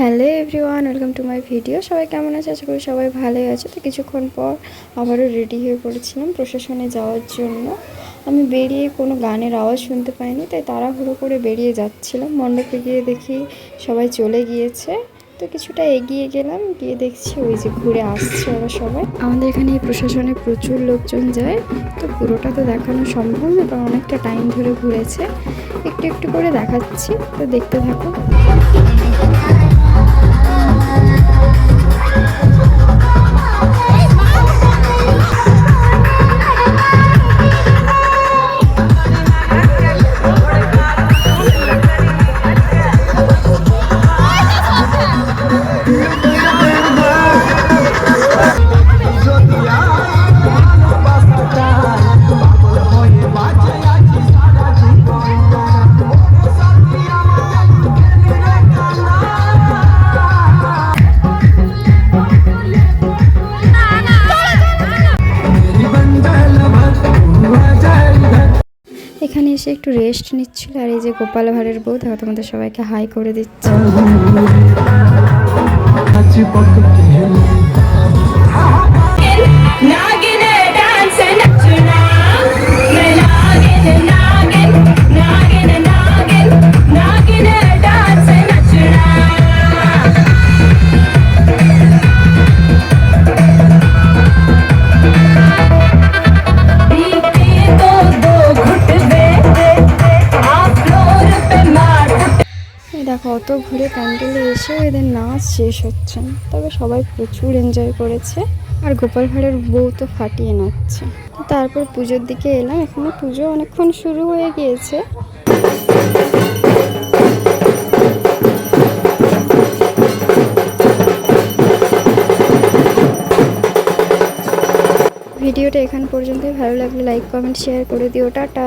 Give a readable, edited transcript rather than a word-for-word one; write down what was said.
Hello everyone, welcome to my video. সবাই কেমন আছে? আশা করি সবাই ভালোই আছে। তো কিছুক্ষণ পর আবারও রেডি হয়ে পড়েছিলাম প্রশাসনে যাওয়ার জন্য। আমি বেরিয়ে কোনো গানের আওয়াজ শুনতে পাইনি, তাই তাড়াহুড়ো করে বেরিয়ে যাচ্ছিলাম। মণ্ডপে গিয়ে দেখি সবাই চলে গিয়েছে। তো কিছুটা এগিয়ে গেলাম, গিয়ে দেখছি ওই যে ঘুরে আসছে ওরা সবাই। আমাদের এখানে এই প্রশাসনে প্রচুর লোকজন যায়, তো পুরোটা তো দেখানো সম্ভব না, কারণ অনেকটা টাইম ধরে ঘুরেছে। একটু একটু করে দেখাচ্ছি, তো দেখতে থাকো। এখানে এসে একটু রেস্ট নিচ্ছিল, আর এই যে গোপাল ভাঁড়ের বউ দেখো তোমাদের সবাইকে হাই করে দিচ্ছে। দেখো অত ঘুরে প্যান্ডেলে এসেও এদের নাচ শেষ হচ্ছে না, তবে সবাই প্রচুর এনজয় করেছে। আর গোপাল ভাঁড়ের বউ তো ফাটিয়ে নাচছে। তারপর পুজোর দিকে এলাম। এখানে পুজো অনেকক্ষণ শুরু হয়ে গিয়েছে। ভিডিওটা এখান পর্যন্তই। ভালো লাগলে লাইক, কমেন্ট, শেয়ার করে দিও। টাটা।